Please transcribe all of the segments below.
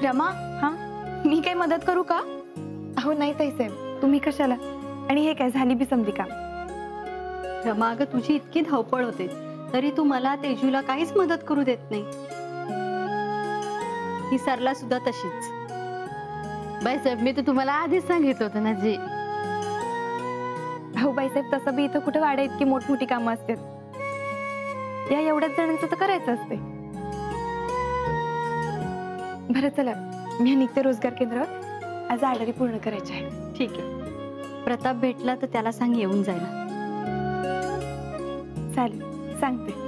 रमा, हा मी काही मदत करू का? अहो नाही ताईसाहेब, तुम्ही कशाला? आणि हे काय झाली बी समधी का? रमा, अगं तुझी इतकी धावपळ होते तरी तू मला तेजूला काहीच मदत करू देत नाही. ही सरला सुद्धा तशीच. बाईसाहेब, मी तर तुम्हाला आधीच सांगितलं होतं ना जी. अहो बाईसाहेब, तसं बी इथं कुठे वाड्या इतकी मोठमोठी कामं असतात. या एवढ्याच जणांचं तर करायचं असते. बरं चला, मी निघते रोजगार केंद्रावर. आज ऑर्डरी पूर्ण करायची आहे. ठीक आहे. प्रताप भेटला तर त्याला सांग येऊन जायला. चालेल, सांगते.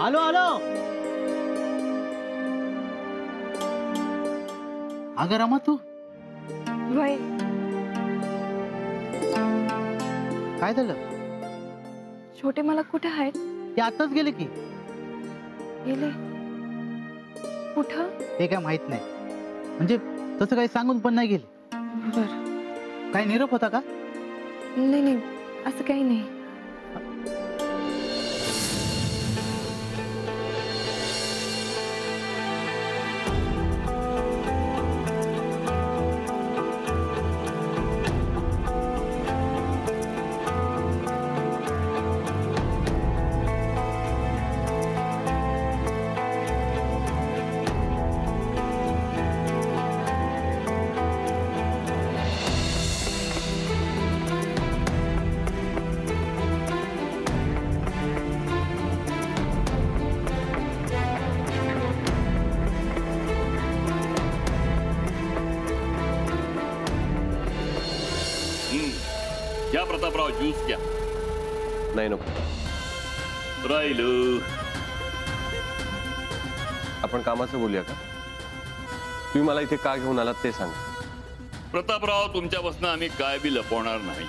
आलो आलो. अगं रमा, तू वय काय झालं? छोटे मला कुठे आहेत? ते आताच गेले की. गेले कुठं? ते काय माहित नाही, म्हणजे तसं काही सांगून पण नाही गेले. बर, काही निरोप होता का? नाही नाही, असं काही नाही. घ्या प्रतापराव, ज्यूस घ्या. नाही नको. राहिलं आपण कामाचं बोलूया का? तुम्ही मला इथे का घेऊन आलात ते सांगा. प्रतापराव, तुमच्यापासून आम्ही काय बी लपवणार नाही.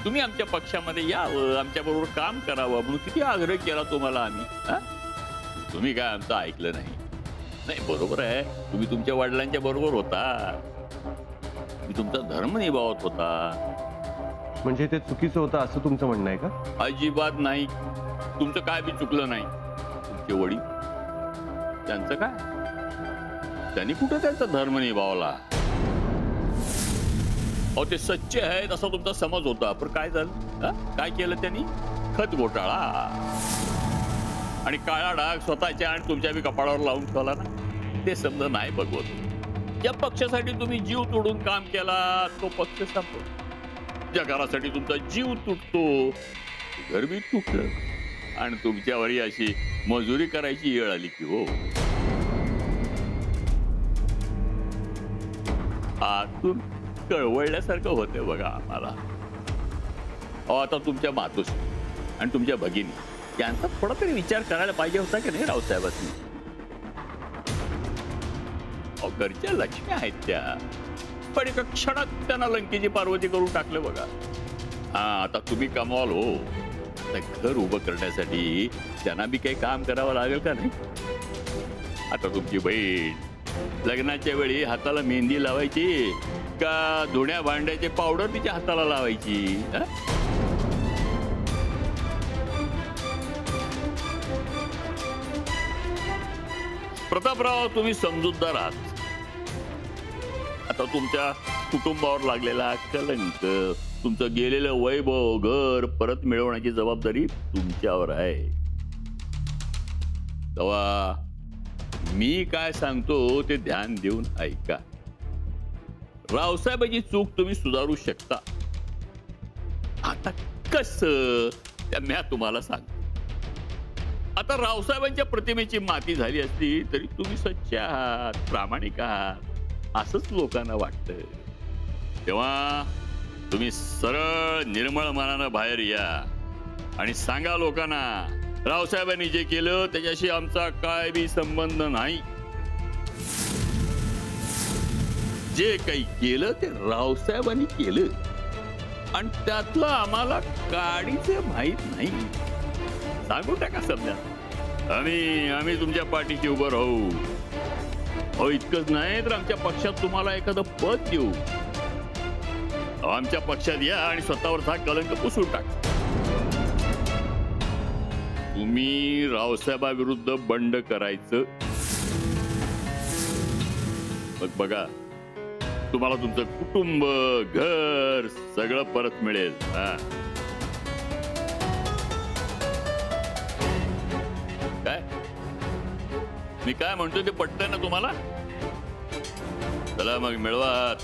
तुम्ही आमच्या पक्षामध्ये यावं, आमच्या बरोबर काम करावं म्हणून किती आग्रह केला तुम्हाला आम्ही. तुम्ही काय आमचं ऐकलं नाही. नाही, बरोबर आहे, तुम्ही तुमच्या वडिलांच्या बरोबर होता, तुम्ही तुमचा धर्म निभावत होता. म्हणजे ते चुकीचं होतं असं तुमचं म्हणणं आहे का? अजिबात नाही. तुमचं काय बी चुकलं नाही. तुमचे वडील, त्यांचं काय, त्यांनी कुठे त्यांचा धर्म निभावला. अहो, ते सच्चे आहेत असा तुमचा समज होता, पण काय झालं? काय केलं त्यांनी? खत घोटाळा आणि काळा डाग स्वतःच्या आणि तुमच्या बी कपाळावर लावून ठेवला ना. ते समज नाही बघवत. ज्या पक्षासाठी तुम्ही जीव तोडून काम केला तो पक्ष संपतो. ज्या घरासाठी तुमचा जीव तुटतो घर बी तुटलं आणि तुमच्यावरही अशी मजुरी करायची वेळ आली की हो, आतून कळवळल्यासारखं होते बघा आम्हाला. आता तुमच्या मातोश्री आणि तुमच्या भगिनी यांचा थोडा तरी विचार करायला पाहिजे होता की नाही रावसाहेबांनी? घरच्या लक्ष्मी आहेत त्या, पण एका क्षणात त्यांना लंकेची पार्वती करून टाकलं बघा. आता तुम्ही कमाल हो, घर उभं करण्यासाठी त्यांना बी काही काम करावं लागेल का नाही? आता तुमची बहीण लग्नाच्या वेळी हाताला मेहंदी लावायची का धुण्या भांड्याचे पावडर तिच्या हाताला लावायची? प्रतापराव, तुम्ही समजूतदार आहात. आता तुमच्या कुटुंबावर लागलेला कलंक, तुमचं गेलेलं वैभव, घर परत मिळवण्याची जबाबदारी तुमच्यावर आहे. तेव्हा मी काय सांगतो ते ध्यान देऊन ऐका. रावसाहेबांची चूक तुम्ही सुधारू शकता. आता कसं त्या म्या तुम्हाला सांगतो. आता रावसाहेबांच्या प्रतिमेची माती झाली असली तरी तुम्ही सच्चे आहात, प्रामाणिक आहात असंच लोकांना वाटतं. तेव्हा तुम्ही सरळ निर्मळ मनानं बाहेर या आणि सांगा लोकांना रावसाहेबांनी जे केलं त्याच्याशी आमचा काय बी संबंध नाही. जे काही केलं ते रावसाहेबांनी केलं आणि त्यातलं आम्हाला काडीचं माहित नाही. सांगू टाका समजा आम्ही तुमच्या पाठीशी उभं राहू. हो इतकंच नाही तर आमच्या पक्षात तुम्हाला एखादं पद देऊ. आमच्या पक्षात या आणि स्वतःवरचा कलंक पुसून टाका. तुम्ही रावसाहेबाविरुद्ध बंड करायचं. मग बघा तुम्हाला तुमचं कुटुंब घर सगळं परत मिळेल. काय मी काय म्हणतो ते पटतंय ना तुम्हाला? चला मग मिळवा.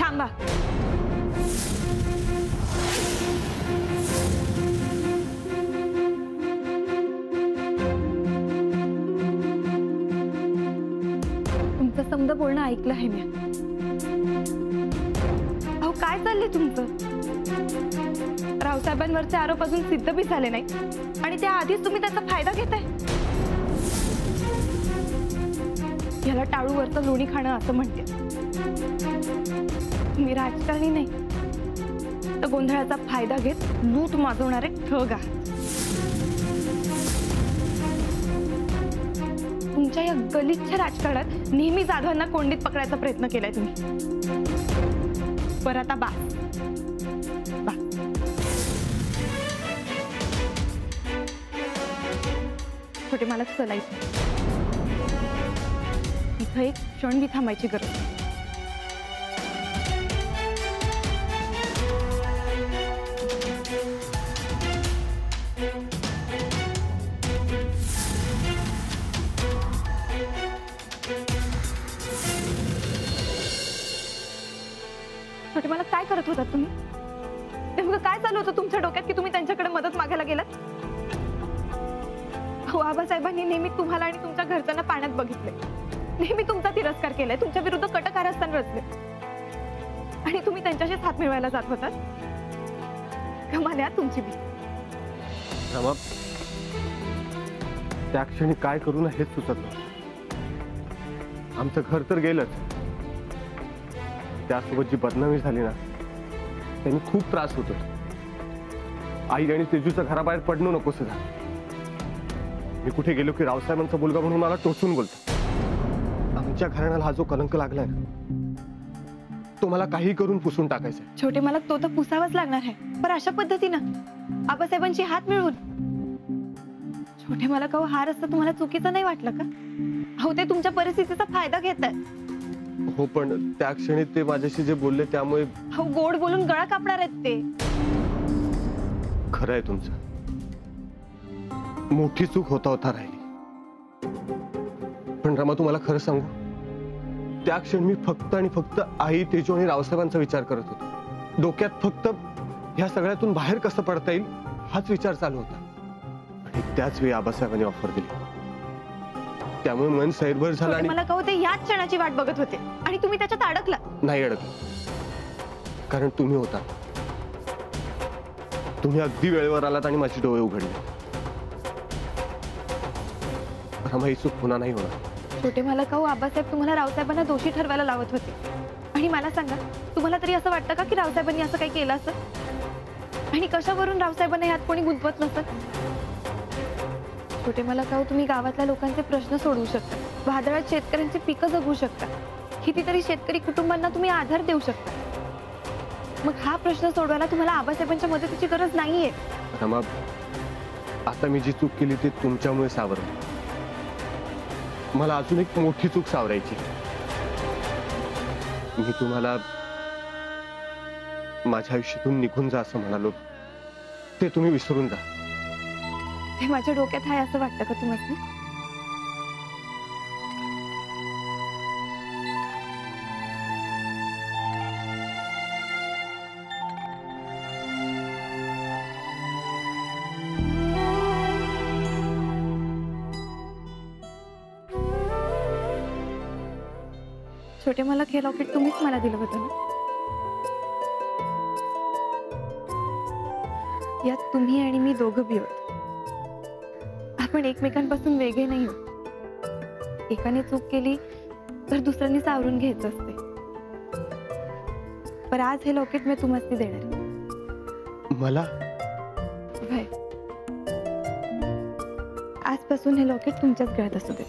थांबा. तुमचं समजा बोलणं ऐकलं आहे मी. अहो काय चाललंय तुमचं? रावसाहेबांवरचे आरोप अजून सिद्ध बी झाले नाही आणि त्या आधीच तुम्ही त्याचा फायदा घेताय. याला टाळूवरचं लोणी खाणं असं म्हणते. मी राजकारणी नाही तर गोंधळाचा फायदा घेत लूट माजवणारे ठग आहात. तुमच्या या गलिच्छ राजकारणात नेहमी जाधवांना कोंडीत पकडायचा प्रयत्न केलाय तुम्ही. बरं आता बास. छोटे मला चलायचं. इथं एक क्षण बी थांबायची गरज नाही. छोटे मला काय करत होतात तुम्ही? नेमकं काय चालू होतं तुमच्या डोक्यात की तुम्ही त्यांच्याकडे मदत मागायला गेलात? हो आबासाहेबांनी नेहमी तुम्हाला आणि तुमच्या घरच्यांना पाण्यात बघितले. नेहमी तुमचा तिरस्कार केलाय. तुमच्या विरुद्ध कट कारस्थान रचले आणि तुम्ही त्यांच्याशीच हात मिळवायला जात होतात. कमाल तुमची बी. त्या क्षणी काय करू ना हेच सुचत नाही. आमचं घर तर गेलंच, त्यासोबत जी बदनामी झाली ना त्यांनी खूप त्रास होतो. आई आणि तेजूचं घराबाहेर पडणं नकोसं झालं. मी कुठे गेलो की रावसाहेबांचा मुलगा म्हणून मला टोचून बोलतो. आमच्या घराण्याला हा जो कलंक लागलाय ना तो मला काही करून पुसून टाकायचा. छोटे मला तो तर पुसावाच लागणार आहे, पण अशा पद्धतीनं आबासाहेबांची हात मिळवून. छोटे मला कहू हा रस्ता तुम्हाला चुकीचा नाही वाटला का? हो ते तुमच्या परिस्थितीचा फायदा घेत आहे. हो पण त्या क्षणी ते माझ्याशी जे बोलले त्यामुळे. हो गोड बोलून गळा कापणार आहेत ते. खरं आहे तुमचं. मोठी चूक होता राहिली. पण रमा तुम्हाला खरं सांगू, त्या क्षणी मी फक्त आणि फक्त आई तेजू आणि रावसाहेबांचा विचार करत होतो. डोक्यात फक्त ह्या सगळ्यातून बाहेर कसं पडता येईल हाच विचार चालू होता. आणि त्याच वेळी आबासाहेबांनी ऑफर दिली. त्यामुळे मन सैरभर झालं. आणि मला कहू ते याच क्षणाची वाट बघत होते आणि तुम्ही त्याच्यात अडकला. नाही अडकलं, कारण तुम्ही होता. तुम्ही अगदी वेळेवर आलात आणि माझे डोळे उघडले. रमा ही चूक पुन्हा नाही होणार. छोटे मला कहू आबासाहेब तुम्हाला रावसाहेबांना दोषी ठरवायला लावत होते. आणि मला सांगा तुम्हाला तरी असं वाटतं का की रावसाहेबांनी असं काही केलं असं? आणि कशावरून रावसाहेबांना यात कोणी गुंतवत नसत? छोटे मला कहू तुम्ही गावातल्या लोकांचे प्रश्न सोडवू शकता. वादळात शेतकऱ्यांची पिकं जगू शकता. कितीतरी शेतकरी कुटुंबांना तुम्ही आधार देऊ शकता. मग हा प्रश्न सोडवायला तुम्हाला आबासाहेबांच्या मदतीची गरज नाहीये. रमा आता मी जी चूक केली ती तुमच्यामुळे सावरली. मला अजून एक मोठी चूक सावरायची. मी तुम्हाला माझ्या आयुष्यातून निघून जा असं म्हणालो, ते तुम्ही विसरून जा. ते माझ्या डोक्यात आहे असं वाटतं का तुम्हाला? छोटे मला हे लॉकेट तुम्हीच मला दिलं होतं ना? यात तुम्ही आणि मी दोघं बी आहोत. आपण एकमेकांपासून वेगळे नाही आहोत. एकाने चूक केली तर दुसऱ्याने सावरून घ्यायचं असते. पण आज हे लॉकेट मी तुम्हाला देणार. मला भाई, आजपासून हे लॉकेट तुमच्याच गळ्यात असू दे.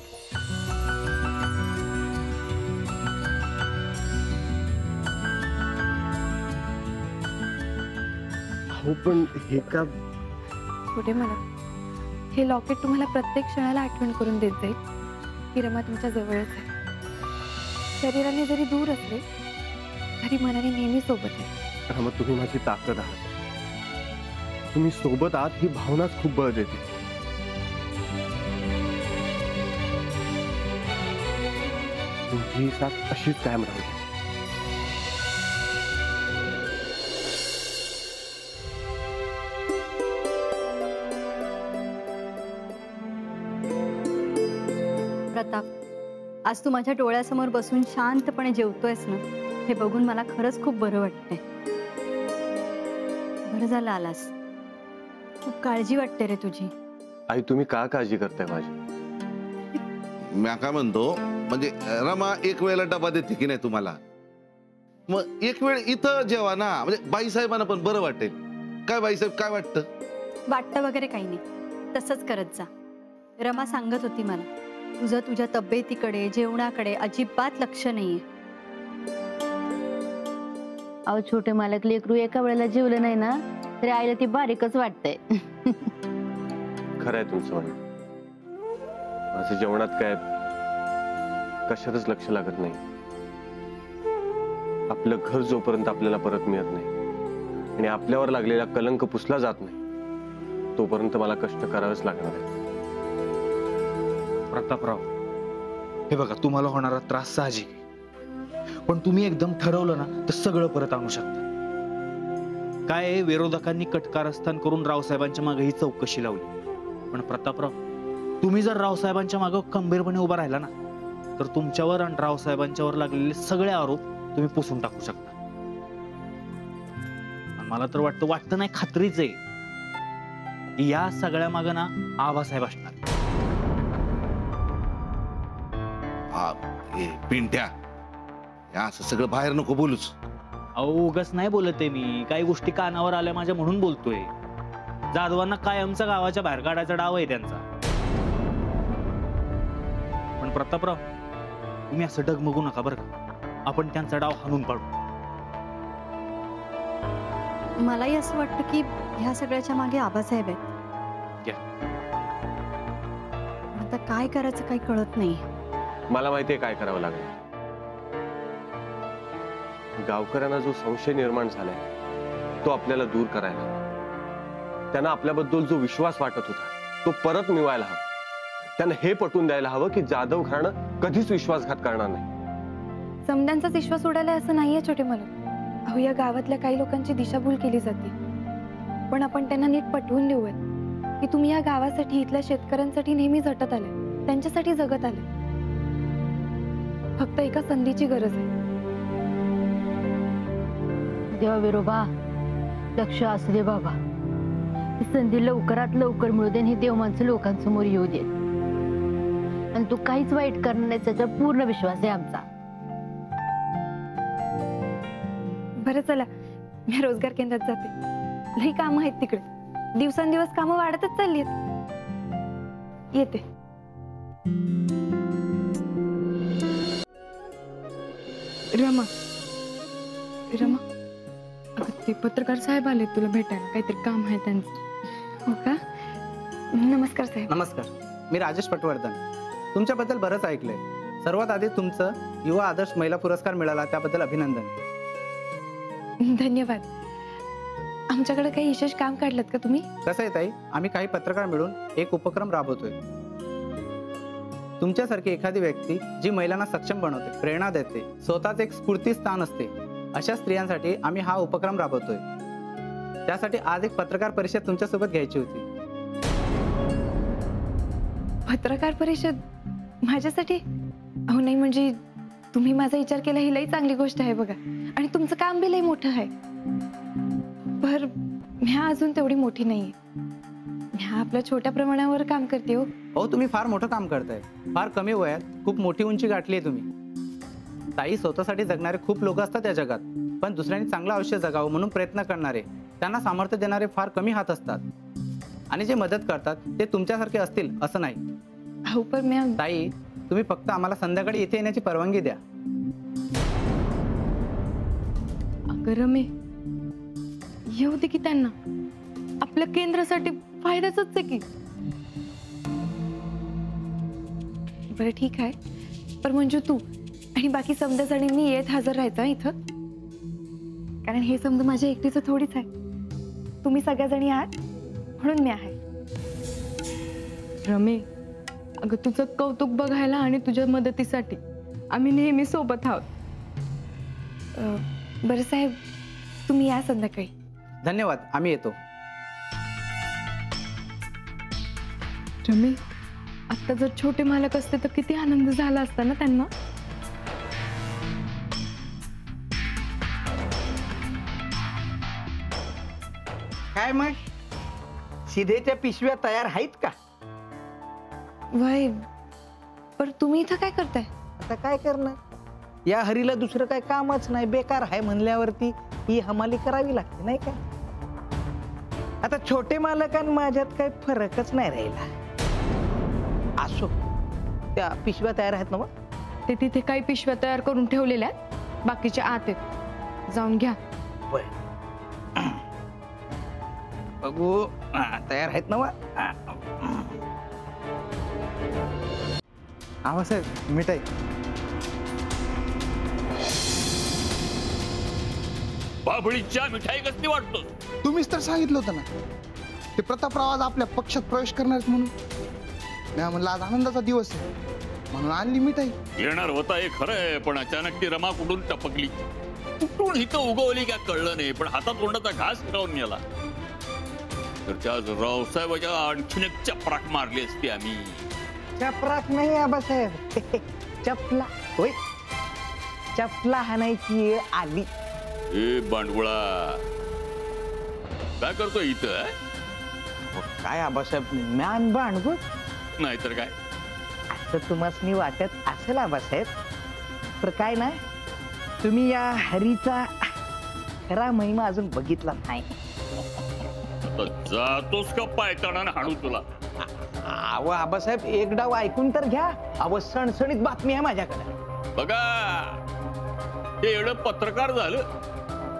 हो, पण हे का? छोटे मला हे लॉकेट तुम्हाला प्रत्येक क्षणाला आठवण करून देत जाईल की रमा तुमच्या जवळच आहे. शरीराने जरी दूर असले तरी मनाने नेहमी सोबत आहे. रमा, तुम्ही माझी ताकद आहात. तुम्ही सोबत आहात ही भावनाच खूप बळ देते. तुमची ही साथ अशीच कायम राहू. प्रताप, आज तू माझ्या डोळ्यासमोर बसून शांतपणे जेवतोयस ना, हे बघून मला खरंच खूप बरं वाटतंय. बरं झालं आलास. खूप काळजी वाटते रे तुझी. आई, तुम्ही का काळजी करताय माझी? मी काय म्हणतो, म्हणजे रमा एक वेळेला डबा देते की नाही तुम्हाला? मग एक वेळ इथं जेवा ना, म्हणजे बाईसाहेबांना पण बरं वाटेल. काय बाईसाहेब, काय वाटतं? वाटतं वगैरे काही नाही, तसंच करत जा. रमा सांगत होती मला, तुझं तुझ्या तब्येतीकडे, जेवणाकडे अजिबात लक्ष नाहीये. अहो छोटे मालक, लेकरू एका वेळेला जेवलं नाही ना तरी आईला ती बारीकच वाटतंय. खरंय तुमचं म्हणणं. माझं जेवणात काय कशातच लक्ष लागत नाही. आपलं घर जोपर्यंत आपल्याला परत मिळत नाही आणि आपल्यावर लागलेला कलंक पुसला जात नाही तोपर्यंत मला कष्ट करावेच लागणार आहे. प्रतापराव, हे बघा, तुम्हाला होणारा त्रास साहजिक आहे, पण तुम्ही एकदम ठरवलं ना तर सगळं परत आणू शकता. काय आहे, विरोधकांनी कटकारस्थान करून रावसाहेबांच्या मागे ही चौकशी लावली, पण प्रतापराव, तुम्ही जर रावसाहेबांच्या मागे खंबीरपणे उभा राहिला ना तर तुमच्यावर आणि रावसाहेबांच्यावर लागलेले सगळे आरोप तुम्ही पुसून टाकू शकता. मला तर वाटतं नाही, खात्रीच आहे की या सगळ्या मागे ना आबासाहेब असणार. पिंट्या, या असं सगळं बाहेर नको बोलूच. अहो उगाच नाही बोलत आहे मी, काही गोष्टी कानावर आल्या माझ्या म्हणून बोलतोय. जाधवांना कायमचा गावाच्या बाहेर काढायचा डाव आहे त्यांचा. पण प्रतापराव, तुम्ही असं डगमगू नका बरं का, आपण त्यांचा डाव हाणून पाडू. मलाही असं वाटतं की ह्या सगळ्याच्या मागे आबासाहेब आहेत. आता काय करायचं काही कळत नाही. मला माहितीये काय करावं लागेल. गावकऱ्यांना जो संशय निर्माण झालाय तो आपल्याला दूर करायला, त्यांना आपल्याबद्दल जो विश्वास वाटत होता तो परत मिळवायला हवा. त्यांना हे पटवून द्यायला हवं की जाधव घराणं कधीच विश्वासघात करणार नाही. समद्यांचाच विश्वास उडाला असं नाहीये छोटे मला. अहो, या गावातल्या काही लोकांची दिशाभूल केली जाते, पण आपण त्यांना नीट पटवून देऊयात की तुम्ही या गावासाठी, इथल्या शेतकऱ्यांसाठी नेहमी झटत आले, त्यांच्यासाठी जगत आले. फक्त एका संधीची गरज आहे. देवा विरोबा, लक्ष असू दे बाबा. ही संधी लवकरात लवकर मिळू दे, हे देव माणसं लोकांसमोर येऊ दे. आणि तू काहीच वाईट करणार नाही त्याचा पूर्ण विश्वास आहे आमचा. बरं चला, मी रोजगार केंद्रात जाते. लई कामं आहेत तिकडे. दिवसेंदिवस कामं वाढतच चालली आहेत. येते. रमा, रमा, अगं ते पत्रकार साहेब आले तुला भेटायला, काहीतरी काम आहे त्यांचं. हो का? नमस्कार साहेब. नमस्कार, मी राजेश पटवर्धन. तुमच्याबद्दल बरंच ऐकलंय. सर्वात आधी तुमचं युवा आदर्श महिला पुरस्कार मिळाला त्याबद्दल अभिनंदन. धन्यवाद. आमच्याकडे काही विशेष काम काढलं का तुम्ही? कसं आहे ताई, आम्ही काही पत्रकार मिळून एक उपक्रम राबवतोय. तुमच्यासारखी एखादी व्यक्ती जी महिलांना सक्षम बनवते, प्रेरणा देते, स्वतःच एक स्फूर्ती स्थान असते, अशा स्त्रियांसाठी आम्ही हा उपक्रम राबवतोय. त्यासाठी आज एक पत्रकार परिषद तुमच्यासोबत घ्यायची होती. पत्रकार परिषद माझ्यासाठी? अहो नाही, म्हणजे तुम्ही माझा विचार केला ही लई चांगली गोष्ट आहे बघा. आणि तुमचं काम बी लई मोठं आहे. पर मी अजून तेवढी मोठी नाहीये. मी आपल्या छोट्या प्रमाणावर काम करते हो. हो, तुम्ही फार मोठं काम करताय. फार कमी वयात खूप मोठी उंची गाठली आहे तुम्ही. ताई, स्वतःसाठी जगणारे खूप लोक असतात या जगात, पण दुसऱ्यांनी चांगलं आयुष्य जगावं म्हणून प्रयत्न करणारे, त्यांना सामर्थ्य देणारे फार कमी हात असतात. आणि जे मदत करतात ते तुमच्यासारखे असतील असं नाही. अहो पण मी ताई, तुम्ही फक्त आम्हाला संध्याकाळी इथे येण्याची परवानगी द्या. अगं रमे, येऊ दे की त्यांना. आपल्या केंद्रासाठी फायद्याच आहे की. बरं ठीक आहे, पण मंजू तू आणि बाकी समजा जणींनी येत हजर राहायचं इथं, कारण हे समजा माझ्या एकटीचं थोडीच आहे. तुम्ही सगळ्या जणी आहात म्हणून मी आहे. रमे, अगं तुझं कौतुक बघायला आणि तुझ्या मदतीसाठी आम्ही नेहमी सोबत आहोत. बरं साहेब, तुम्ही या संध्याकाळी. धन्यवाद, आम्ही येतो. रमे, आता जर छोटे मालक असते तर किती आनंद झाला असता ना त्यांना. काय मग शिधेच्या पिशव्या तयार आहेत का? वय, पर तुम्ही इथं काय करताय? आता काय करणार, या हरीला दुसरं काय कामच नाही, बेकार आहे म्हणल्यावरती ही हमाली करावी लागते नाही का. आता छोटे मालकां माझ्यात काही फरकच नाही राहिला. असो, त्या पिशव्या तयार आहेत ना मग? ते तिथे काही पिशव्या तयार करून ठेवलेल्या आहेत, बाकीच्या आत आहेत, जाऊन घ्या. बघू, तयार आहेत ना मग? आवासाहेब, मिठाई. बाभळीच्या मिठाई कसली वाटतो? तुम्हीच तर सांगितलं होतं ना ते प्रतापराव आज आपल्या पक्षात प्रवेश करणार आहेत म्हणून. मी म्हणलं आज आनंदाचा दिवस आहे म्हणून आणली मिठाई. येणार होता हे खरं आहे, पण अचानक ती रमा कुठून टपकली, कुठून इथं उगवली काय कळलं नाही. पण हातात तोंडाचा घास फिरवून गेला तर त्या रावसाहेबाच्या आणखीन एक चपराक मारली असती आम्ही. चपराक नाही आबासाहेब, चपला. होय, चपला हाणायची आली. ए बांडगुळा, काय करतो इथं? काय आबासाहेब, म्यान बांडगुळ नाहीतर काय. असं तुम्हाला वाटत असेल आबासाहेब, तर काय नाही, तुम्ही या हरीचा खरा महिमा अजून बघितला नाही. जातोस का पायताना हाणू तुला? अहो आबासाहेब, एक डाव ऐकून तर घ्या. अहो सणसणीत बातमी आहे माझ्याकडे. बघा, हे एवढं पत्रकार झालं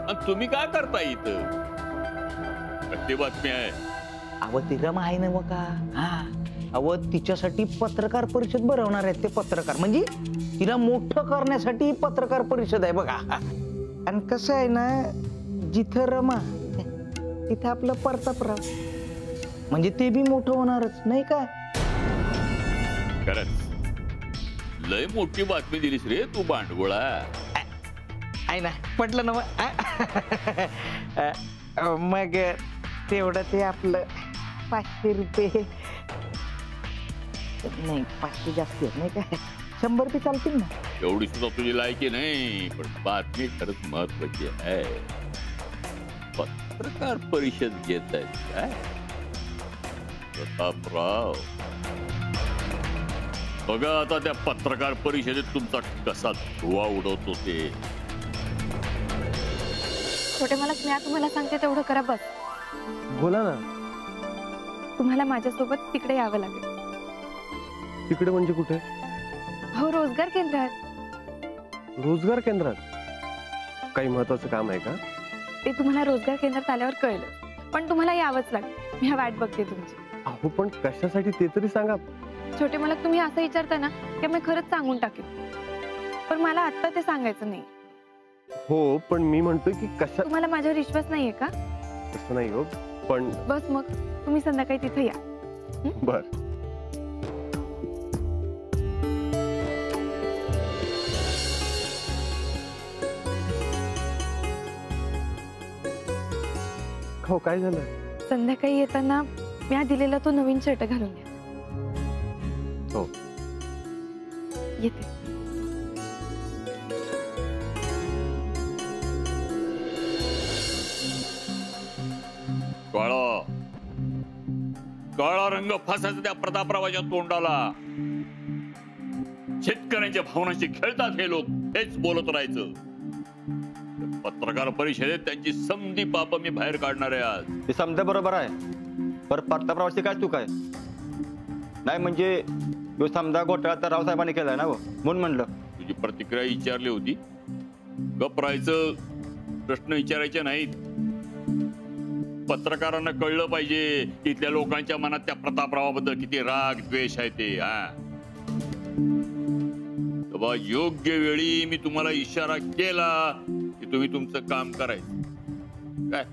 आणि तुम्ही काय करता इथं? कसली बातमी आहे? अहो ती रमा आहे ना मग का. हा, अहो तिच्यासाठी पत्रकार परिषद भरवणार आहेत ते पत्रकार, म्हणजे तिला मोठं करण्यासाठी पत्रकार परिषद आहे बघा. आणि कसं आहे ना, जिथं रमा तिथं आपलं प्रतापराव, म्हणजे ते बी मोठं होणारच नाही का. खरंच लय मोठी बातमी दिलीस रे तू बांडगुळा. आहे ना, पटलं ना मग. मग तेवढं ते आपलं 500 रुपये नाही, 500 जास्त आहेत नाही काय, 100 रुपये चालतील ना. एवढी सुद्धा तुझी लायकी नाही, पण बातमी खरंच महत्वाची आहे. पत्रकार परिषद घेत आहेत काय प्रतापराव? बघा आता त्या पत्रकार परिषदेत तुमचा कसा धुवा उडवतो ते. छोटे मालक, मी तुम्हाला सांगते तेवढं करा बस. बोला ना. तुम्हाला माझ्यासोबत तिकडे यावं लागेल. तिकडे म्हणजे कुठे? हो, रोजगार केंद्रात. रोजगार केंद्रात? काही महत्वाचं काम आहे का? ते तुम्हाला रोजगार केंद्रात आल्यावर कळलं, पण तुम्हाला यावंच लागेल. मी वाट बघते तुमची. अहो पण कशासाठी ते तरी सांगा. छोटे मला तुम्ही असं विचारता ना की मी खरंच सांगून टाकेन, पण मला आता ते सांगायचं नाही. हो पण मी म्हणतोय की कशा तुम्हाला माझ्यावर विश्वास नाहीये का? तसं नाही हो पण बस मग तुम्ही संध्याकाळी तिथे या. बर हो काय झालं? संध्याकाळी येताना मी दिलेला तो नवीन शर्ट घालून या. हो. येते. काळा काळा रंग फासाचा त्या प्रतापरावाच्या तोंडाला. शेतकऱ्यांच्या भावनांशी खेळतात हे लोक, हेच बोलत राहायचं. पत्रकार परिषदेत त्यांची समधी पाप मी बाहेर काढणार आहे आज. ते समजा बरोबर आहे, पर प्रतापरावाची काय चूक आहे? नाही म्हणजे तो समजा घोटाळा तर रावसाहेबांनी केलाय ना हो, म्हणून म्हणलं. तुझी प्रतिक्रिया विचारली होती, गप राहायचं, प्रश्न विचारायचे नाहीत. पत्रकारांना कळलं पाहिजे इथल्या लोकांच्या मनात त्या प्रतापरावाबद्दल किती राग द्वेष आहे ते. तेव्हा योग्य वेळी मी तुम्हाला इशारा केला की तुम्ही तुमचं काम करायचं. काय